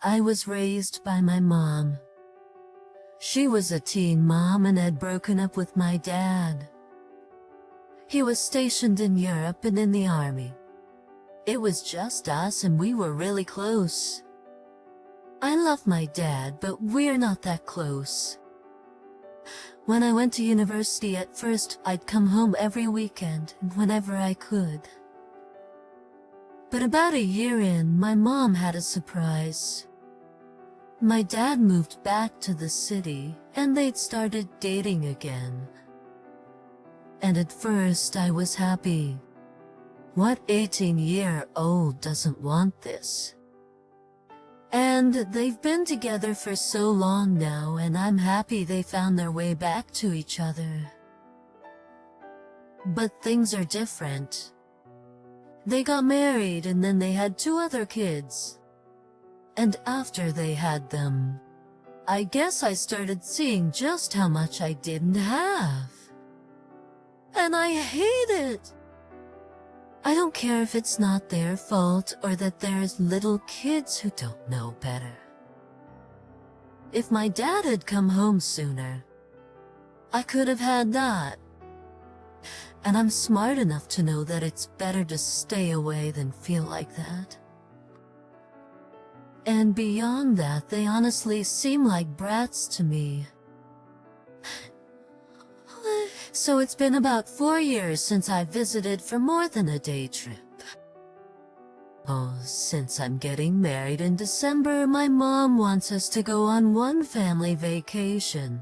I was raised by my mom. She was a teen mom and had broken up with my dad. He was stationed in Europe and in the army. It was just us and we were really close. I love my dad, but we're not that close. When I went to university at first, I'd come home every weekend and whenever I could. But about a year in, my mom had a surprise. My dad moved back to the city and they'd started dating again. And at first I was happy. What 18-year-old doesn't want this? And they've been together for so long now, and I'm happy they found their way back to each other. But things are different. They got married and then they had 2 other kids. And after they had them, I guess I started seeing just how much I didn't have. And I hate it. I don't care if it's not their fault or that there's little kids who don't know better. If my dad had come home sooner, I could have had that. And I'm smart enough to know that it's better to stay away than feel like that. And beyond that, they honestly seem like brats to me. So it's been about 4 years since I visited for more than a day trip. Oh, since I'm getting married in December, my mom wants us to go on one family vacation.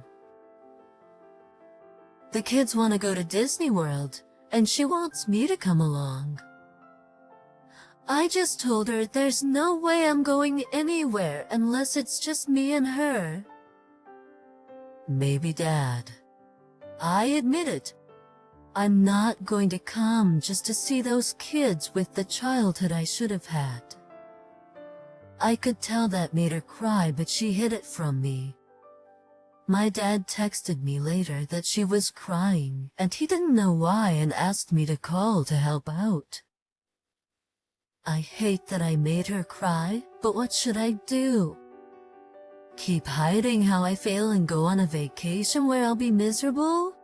The kids want to go to Disney World, and she wants me to come along. I just told her there's no way I'm going anywhere unless it's just me and her. Maybe Dad. I admit it. I'm not going to come just to see those kids with the childhood I should have had. I could tell that made her cry, but she hid it from me. My dad texted me later that she was crying, and he didn't know why and asked me to call to help out. I hate that I made her cry, but what should I do? Keep hiding how I feel and go on a vacation where I'll be miserable?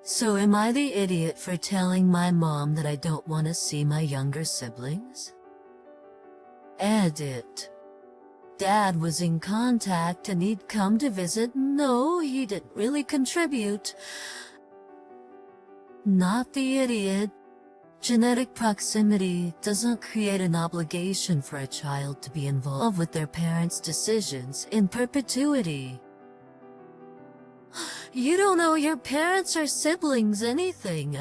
So am I the idiot for telling my mom that I don't want to see my younger siblings? Edit. Dad was in contact and he'd come to visit. No, he didn't really contribute. Not the idiot. Genetic proximity doesn't create an obligation for a child to be involved with their parents' decisions in perpetuity. You don't owe your parents or siblings anything.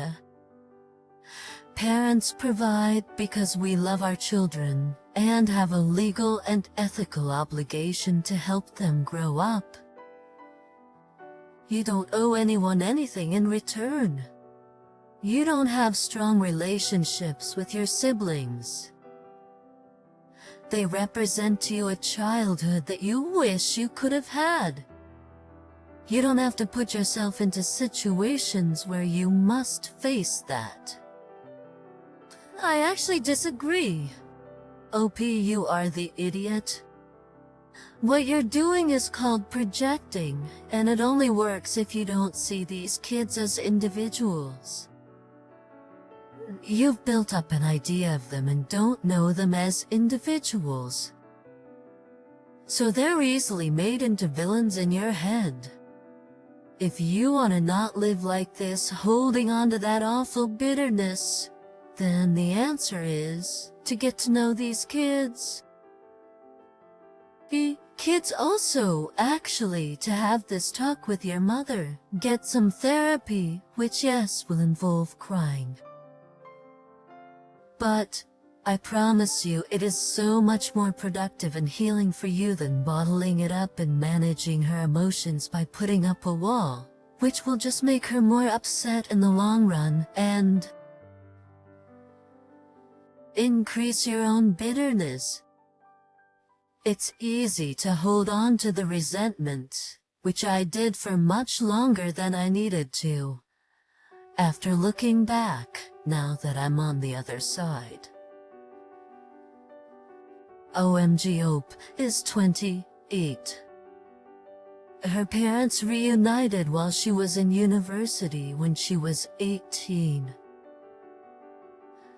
Parents provide because we love our children and have a legal and ethical obligation to help them grow up. You don't owe anyone anything in return. You don't have strong relationships with your siblings. They represent to you a childhood that you wish you could have had. You don't have to put yourself into situations where you must face that. I actually disagree. OP, you are the idiot. What you're doing is called projecting, and it only works if you don't see these kids as individuals. You've built up an idea of them and don't know them as individuals. So they're easily made into villains in your head. If you want to not live like this, holding on to that awful bitterness, then the answer is to get to know these kids. Kids also, actually, to have this talk with your mother. Get some therapy, which yes, will involve crying. But I promise you, it is so much more productive and healing for you than bottling it up and managing her emotions by putting up a wall, which will just make her more upset in the long run and increase your own bitterness. It's easy to hold on to the resentment, which I did for much longer than I needed to. After looking back, now that I'm on the other side. OMG Hope is 28. Her parents reunited while she was in university when she was 18.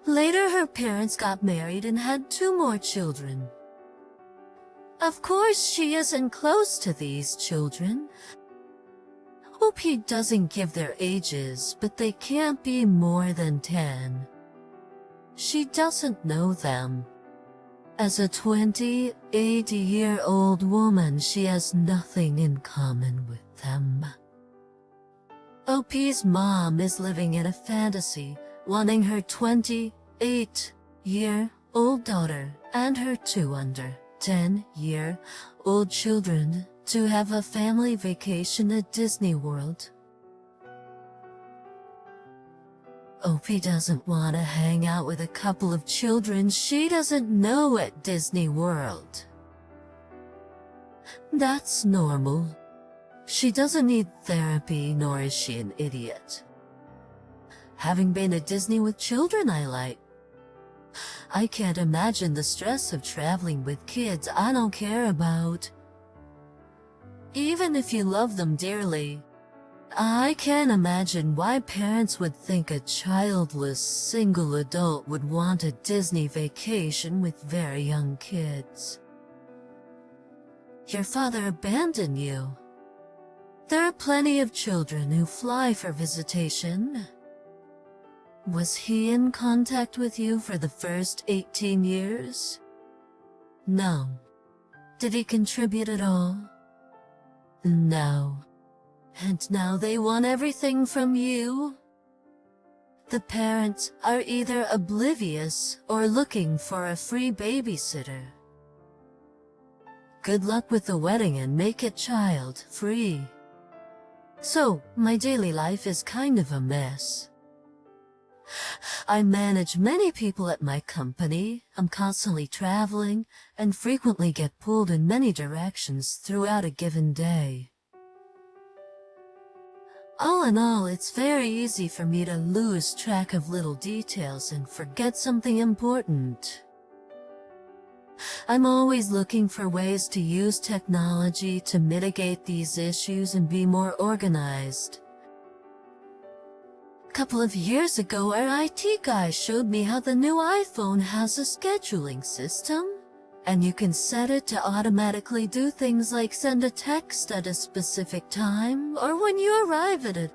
Later, her parents got married and had 2 more children. Of course, she isn't close to these children. Hope he doesn't give their ages, but they can't be more than 10. She doesn't know them. As a 28-year-old woman, she has nothing in common with them. OP's mom is living in a fantasy, wanting her 28-year-old daughter and her 2 under 10-year-old children to have a family vacation at Disney World. Opie doesn't want to hang out with a couple of children she doesn't know at Disney World. That's normal. She doesn't need therapy, nor is she an idiot. Having been at Disney with children I can't imagine the stress of traveling with kids I don't care about. Even if you love them dearly, I can't imagine why parents would think a childless single adult would want a Disney vacation with very young kids. Your father abandoned you. There are plenty of children who fly for visitation. Was he in contact with you for the first 18 years? No. Did he contribute at all? No. And now they want everything from you. The parents are either oblivious or looking for a free babysitter. Good luck with the wedding and make it child-free. So, my daily life is kind of a mess. I manage many people at my company, I'm constantly traveling, and frequently get pulled in many directions throughout a given day. All in all, it's very easy for me to lose track of little details and forget something important. I'm always looking for ways to use technology to mitigate these issues and be more organized. A couple of years ago, our IT guy showed me how the new iPhone has a scheduling system. And you can set it to automatically do things like send a text at a specific time or when you arrive at a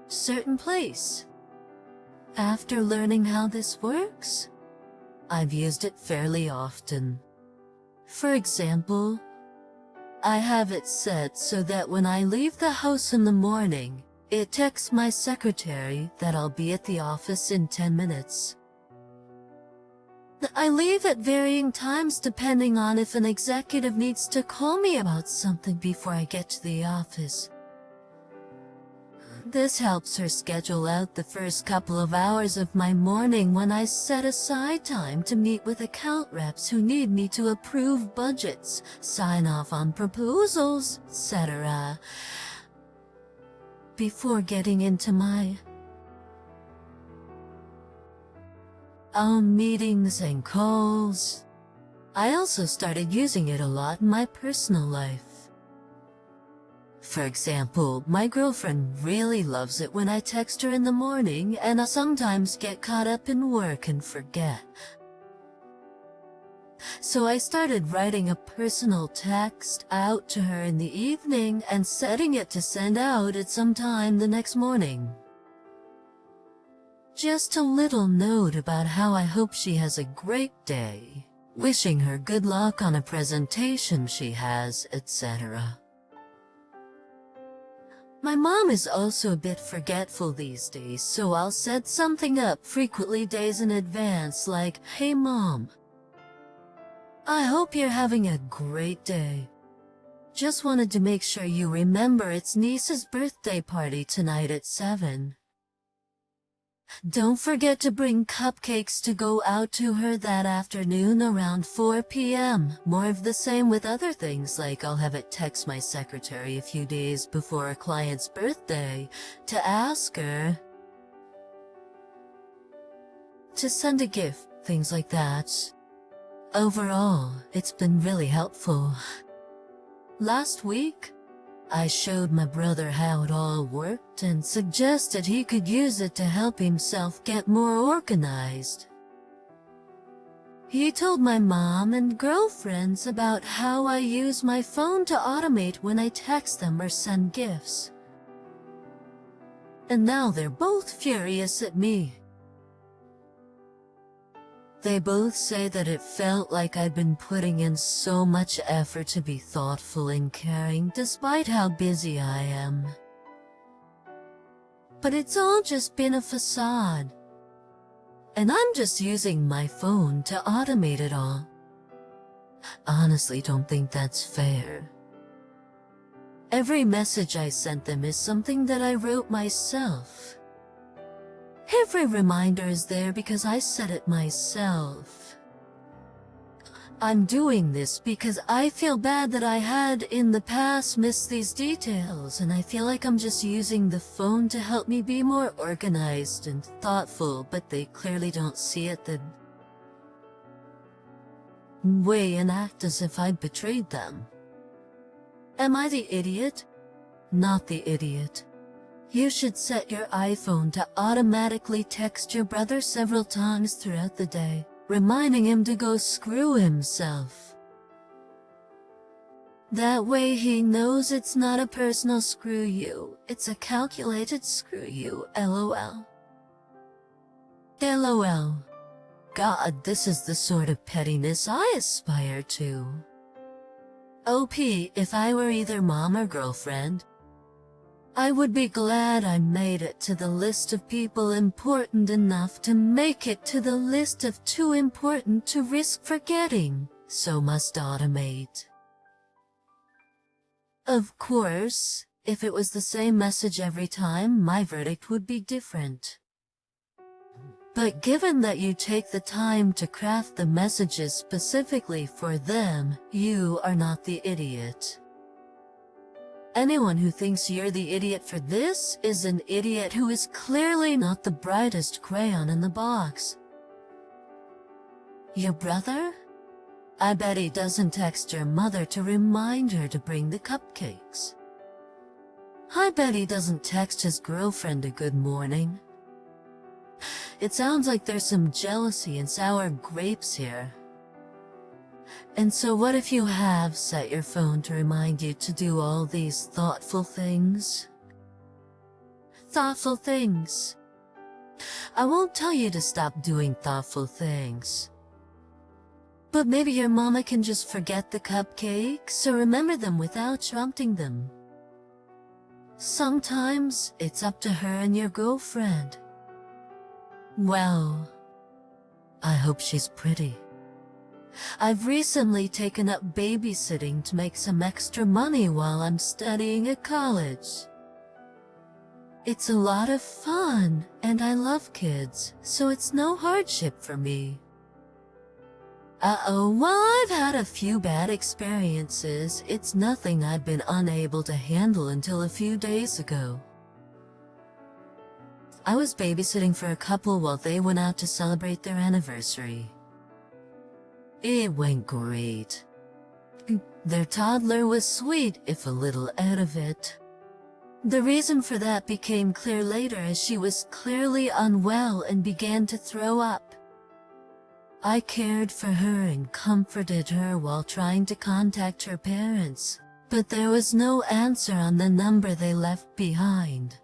certain place. After learning how this works, I've used it fairly often. For example, I have it set so that when I leave the house in the morning, it texts my secretary that I'll be at the office in 10 minutes. I leave at varying times depending on if an executive needs to call me about something before I get to the office. This helps her schedule out the first couple of hours of my morning when I set aside time to meet with account reps who need me to approve budgets, sign off on proposals, etc. before getting into my meetings and calls. I also started using it a lot in my personal life. For example, my girlfriend really loves it when I text her in the morning, and I sometimes get caught up in work and forget. So I started writing a personal text out to her in the evening and setting it to send out at some time the next morning. Just a little note about how I hope she has a great day, wishing her good luck on a presentation she has, etc. My mom is also a bit forgetful these days, so I'll set something up frequently days in advance like, "Hey Mom, I hope you're having a great day. Just wanted to make sure you remember it's niece's birthday party tonight at 7. Don't forget to bring cupcakes to go out to her that afternoon around 4 p.m. More of the same with other things, like I'll have it text my secretary a few days before a client's birthday to ask her to send a gift things like that. Overall, it's been really helpful. Last week, I showed my brother how it all worked and suggested he could use it to help himself get more organized. He told my mom and girlfriends about how I use my phone to automate when I text them or send gifts. And now they're both furious at me. They both say that it felt like I'd been putting in so much effort to be thoughtful and caring despite how busy I am. But it's all just been a facade. And I'm just using my phone to automate it all. Honestly, don't think that's fair. Every message I sent them is something that I wrote myself. Every reminder is there because I set it myself. I'm doing this because I feel bad that I had in the past missed these details, and I feel like I'm just using the phone to help me be more organized and thoughtful, but they clearly don't see it that way and act as if I'd betrayed them. Am I the idiot? Not the idiot. You should set your iPhone to automatically text your brother several times throughout the day, reminding him to go screw himself. That way he knows it's not a personal screw you, it's a calculated screw you, LOL. LOL. God, this is the sort of pettiness I aspire to. OP, if I were either mom or girlfriend, I would be glad I made it to the list of people important enough to make it to the list of too important to risk forgetting, so must automate. Of course, if it was the same message every time, my verdict would be different. But given that you take the time to craft the messages specifically for them, you are not the idiot. Anyone who thinks you're the idiot for this is an idiot who is clearly not the brightest crayon in the box. Your brother? I bet he doesn't text your mother to remind her to bring the cupcakes. I bet he doesn't text his girlfriend a good morning. It sounds like there's some jealousy and sour grapes here. And so what if you have set your phone to remind you to do all these thoughtful things? Thoughtful things. I won't tell you to stop doing thoughtful things. But maybe your mama can just forget the cupcakes or remember them without prompting them. Sometimes it's up to her and your girlfriend. Well, I hope she's pretty. I've recently taken up babysitting to make some extra money while I'm studying at college. It's a lot of fun, and I love kids, so it's no hardship for me. While I've had a few bad experiences, it's nothing I've been unable to handle until a few days ago. I was babysitting for a couple while they went out to celebrate their anniversary. It went great. Their toddler was sweet, if a little out of it. The reason for that became clear later as she was clearly unwell and began to throw up. I cared for her and comforted her while trying to contact her parents, but there was no answer on the number they left behind.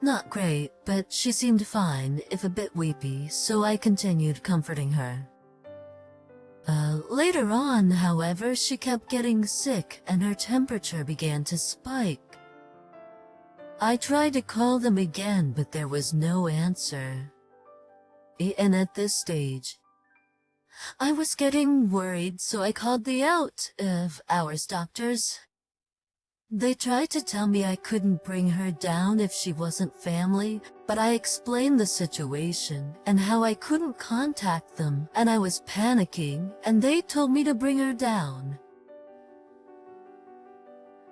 Not great, but she seemed fine, if a bit weepy, so I continued comforting her. Later on, however, she kept getting sick and her temperature began to spike. I tried to call them again, but there was no answer. And at this stage, I was getting worried, so I called the out of hours doctors. They tried to tell me I couldn't bring her down if she wasn't family, but I explained the situation and how I couldn't contact them, and I was panicking, and they told me to bring her down.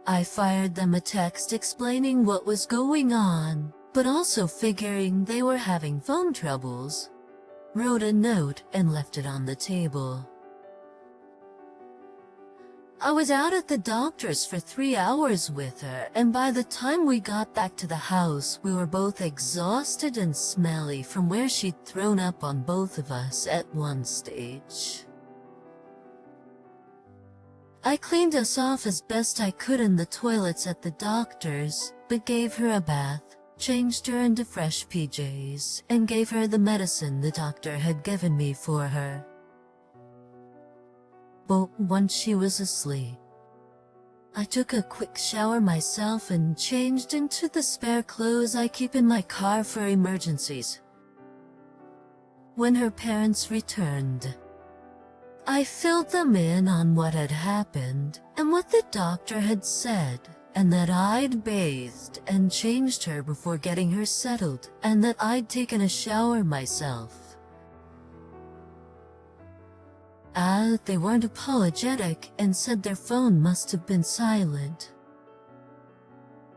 I fired them a text explaining what was going on, but also figuring they were having phone troubles. wrote a note, and left it on the table. I was out at the doctor's for 3 hours with her, and by the time we got back to the house, we were both exhausted and smelly from where she'd thrown up on both of us at one stage. I cleaned us off as best I could in the toilets at the doctor's, but gave her a bath, changed her into fresh PJs, and gave her the medicine the doctor had given me for her. But once she was asleep, I took a quick shower myself and changed into the spare clothes I keep in my car for emergencies. When her parents returned, I filled them in on what had happened and what the doctor had said, and that I'd bathed and changed her before getting her settled, and that I'd taken a shower myself. They weren't apologetic and said their phone must have been silent.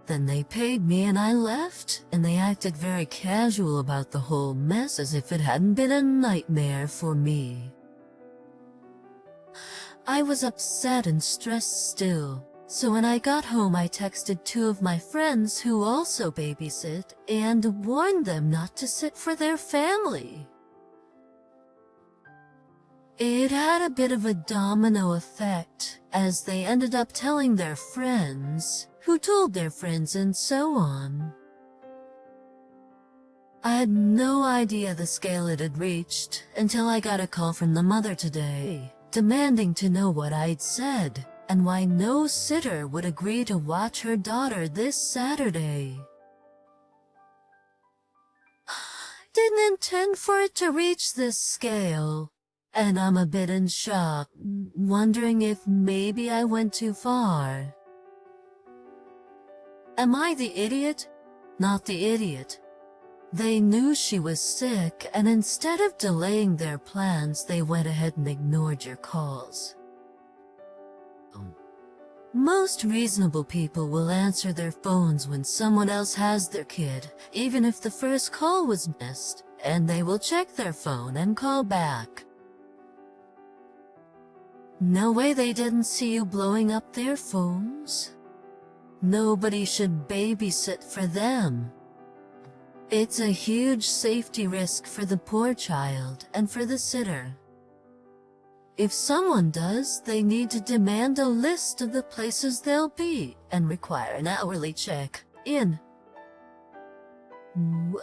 Then they paid me and I left, and they acted very casual about the whole mess as if it hadn't been a nightmare for me. I was upset and stressed still, so when I got home I texted 2 of my friends who also babysit and warned them not to sit for their family. It had a bit of a domino effect, as they ended up telling their friends, who told their friends, and so on. I had no idea the scale it had reached until I got a call from the mother today, demanding to know what I'd said, and why no sitter would agree to watch her daughter this Saturday. Didn't intend for it to reach this scale. And I'm a bit in shock, wondering if maybe I went too far. Am I the idiot? Not the idiot. They knew she was sick, and instead of delaying their plans, they went ahead and ignored your calls. Most reasonable people will answer their phones when someone else has their kid, even if the first call was missed, and they will check their phone and call back. No way they didn't see you blowing up their phones. Nobody should babysit for them. It's a huge safety risk for the poor child and for the sitter. If someone does, they need to demand a list of the places they'll be and require an hourly check-in.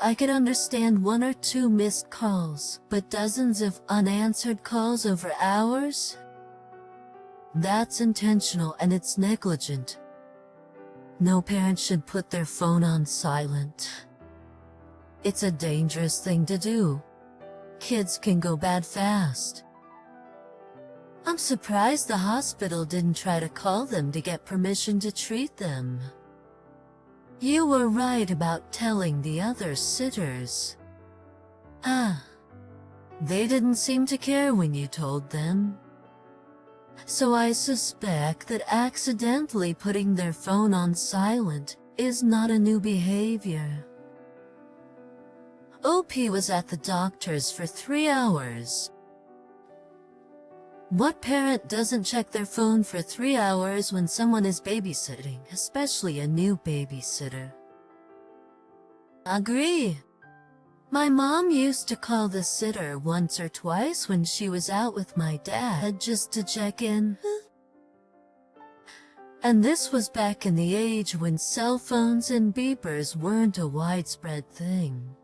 I could understand 1 or 2 missed calls, but dozens of unanswered calls over hours? That's intentional and it's negligent. No parent should put their phone on silent. It's a dangerous thing to do. Kids can go bad fast. I'm surprised the hospital didn't try to call them to get permission to treat them. You were right about telling the other sitters. They didn't seem to care when you told them. So I suspect that accidentally putting their phone on silent is not a new behavior. OP was at the doctor's for 3 hours. What parent doesn't check their phone for 3 hours when someone is babysitting, especially a new babysitter? Agree. My mom used to call the sitter once or twice when she was out with my dad just to check in. And this was back in the age when cell phones and beepers weren't a widespread thing.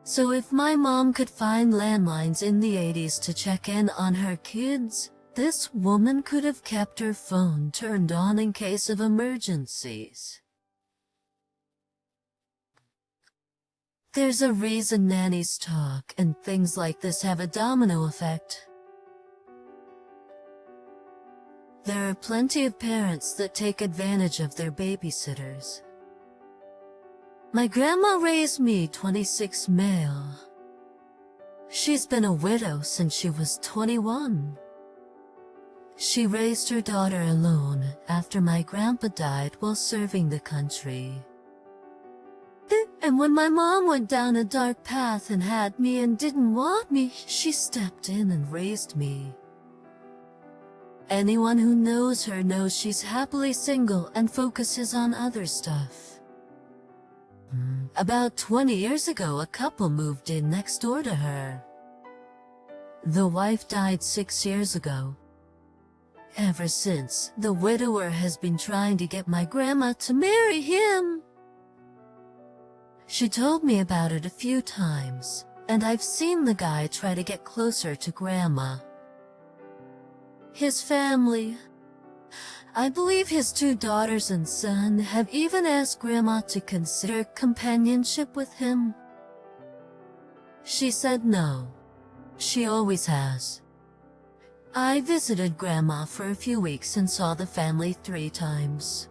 So if my mom could find landlines in the 80s to check in on her kids, this woman could have kept her phone turned on in case of emergencies. There's a reason nannies talk, and things like this have a domino effect. There are plenty of parents that take advantage of their babysitters. My grandma raised me 26 male. She's been a widow since she was 21. She raised her daughter alone after my grandpa died while serving the country. And when my mom went down a dark path and had me and didn't want me, she stepped in and raised me. Anyone who knows her knows she's happily single and focuses on other stuff. About 20 years ago, a couple moved in next door to her. The wife died 6 years ago. Ever since, the widower has been trying to get my grandma to marry him. She told me about it a few times, and I've seen the guy try to get closer to Grandma. His family, I believe his 2 daughters and son, have even asked Grandma to consider companionship with him. She said no. She always has. I visited Grandma for a few weeks and saw the family 3 times.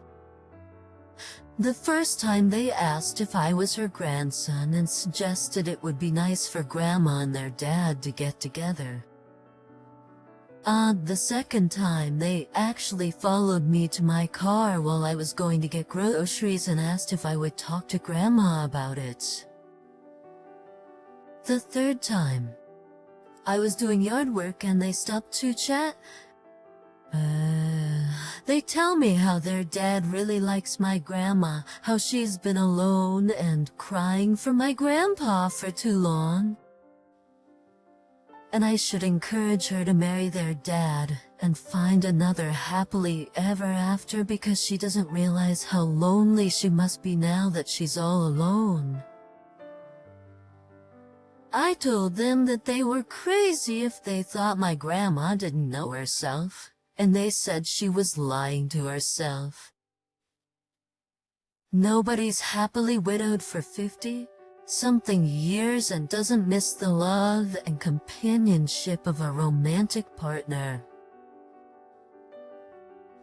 The first time they asked if I was her grandson and suggested it would be nice for Grandma and their dad to get together. The second time they actually followed me to my car while I was going to get groceries and asked if I would talk to Grandma about it. The third time, I was doing yard work and they stopped to chat. They tell me how their dad really likes my grandma, how she's been alone and crying for my grandpa for too long. And I should encourage her to marry their dad and find another happily ever after because she doesn't realize how lonely she must be now that she's all alone. I told them that they were crazy if they thought my grandma didn't know herself. And they said she was lying to herself. Nobody's happily widowed for 50-something years and doesn't miss the love and companionship of a romantic partner.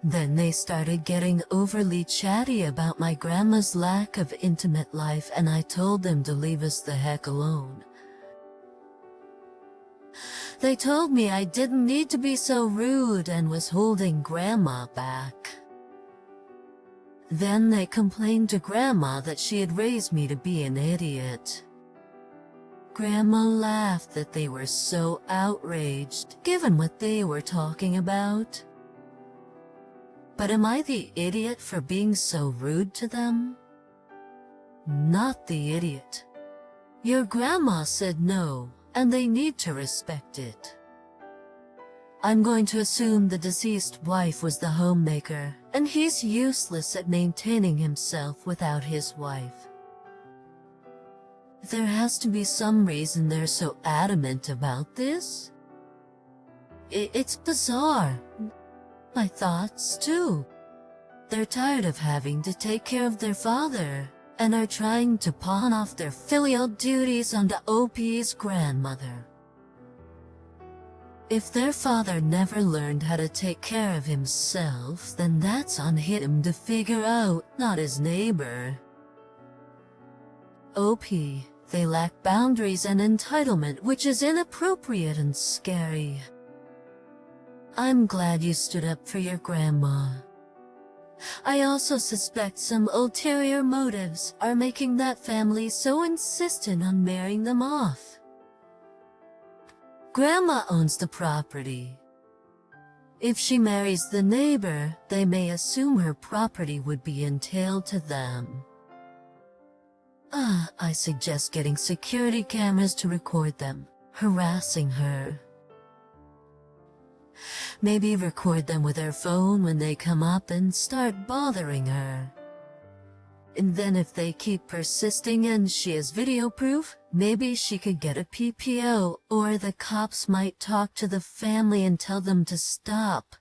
Then they started getting overly chatty about my grandma's lack of intimate life, and I told them to leave us the heck alone. They told me I didn't need to be so rude and was holding Grandma back. Then they complained to Grandma that she had raised me to be an idiot. Grandma laughed that they were so outraged, given what they were talking about. But am I the idiot for being so rude to them? Not the idiot. Your grandma said no, and they need to respect it. I'm going to assume the deceased wife was the homemaker, and he's useless at maintaining himself without his wife. There has to be some reason they're so adamant about this. It's bizarre. My thoughts, too. They're tired of having to take care of their father, and are trying to pawn off their filial duties onto OP's grandmother. If their father never learned how to take care of himself, then that's on him to figure out, not his neighbor. OP, they lack boundaries and entitlement, which is inappropriate and scary. I'm glad you stood up for your grandma. I also suspect some ulterior motives are making that family so insistent on marrying them off. Grandma owns the property. If she marries the neighbor, they may assume her property would be entailed to them. I suggest getting security cameras to record them, harassing her. Maybe record them with her phone when they come up and start bothering her. And then if they keep persisting and she has video proof, maybe she could get a PPO, or the cops might talk to the family and tell them to stop.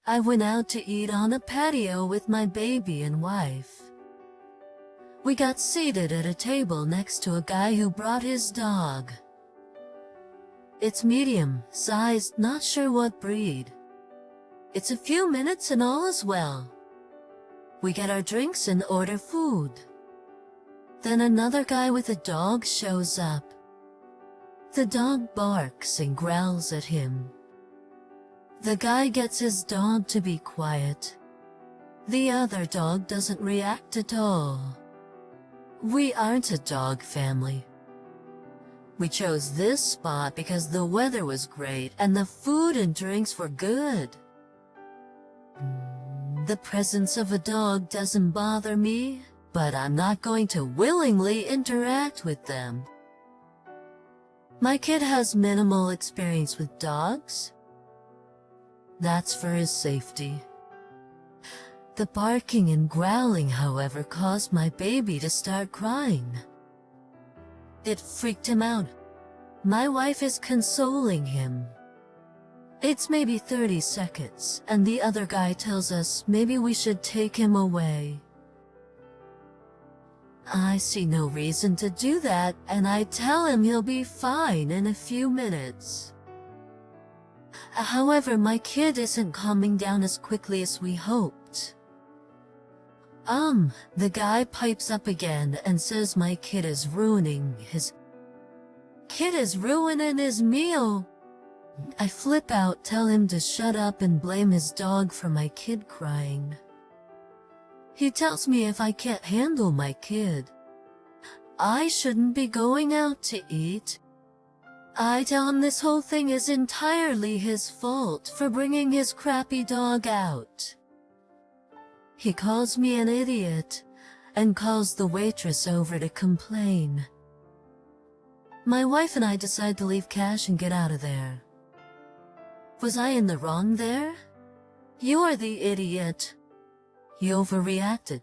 I went out to eat on a patio with my baby and wife. We got seated at a table next to a guy who brought his dog. It's medium-sized, not sure what breed. It's a few minutes and all is well. We get our drinks and order food. Then another guy with a dog shows up. The dog barks and growls at him. The guy gets his dog to be quiet. The other dog doesn't react at all. We aren't a dog family. We chose this spot because the weather was great and the food and drinks were good. The presence of a dog doesn't bother me, but I'm not going to willingly interact with them. My kid has minimal experience with dogs. That's for his safety. The barking and growling, however, caused my baby to start crying. It freaked him out. My wife is consoling him. It's maybe 30 seconds, and the other guy tells us maybe we should take him away. I see no reason to do that, and I tell him he'll be fine in a few minutes. However, my kid isn't calming down as quickly as we hoped. The guy pipes up again and says my kid is ruining his meal. I flip out, tell him to shut up and blame his dog for my kid crying. He tells me if I can't handle my kid, I shouldn't be going out to eat. I tell him this whole thing is entirely his fault for bringing his crappy dog out. He calls me an idiot and calls the waitress over to complain. My wife and I decide to leave cash and get out of there. Was I in the wrong there? You're the idiot. He overreacted.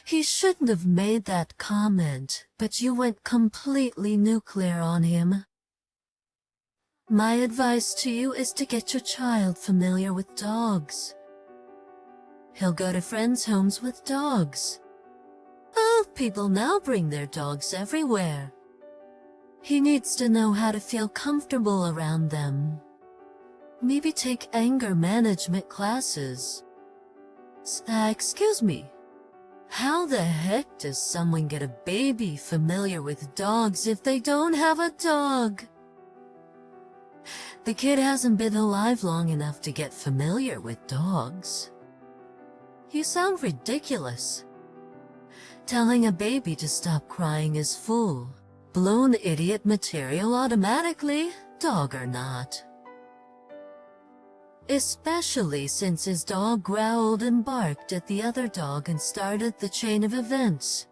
He shouldn't have made that comment, but you went completely nuclear on him. My advice to you is to get your child familiar with dogs. He'll go to friends' homes with dogs. Oh, people now bring their dogs everywhere. He needs to know how to feel comfortable around them. Maybe take anger management classes. Excuse me. How the heck does someone get a baby familiar with dogs if they don't have a dog? The kid hasn't been alive long enough to get familiar with dogs. You sound ridiculous. Telling a baby to stop crying is full-blown idiot material automatically, dog or not. Especially since his dog growled and barked at the other dog and started the chain of events.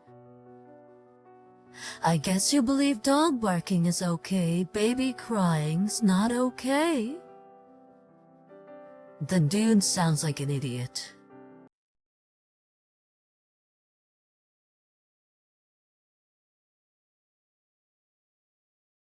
I guess you believe dog barking is okay, baby crying's not okay. The dude sounds like an idiot.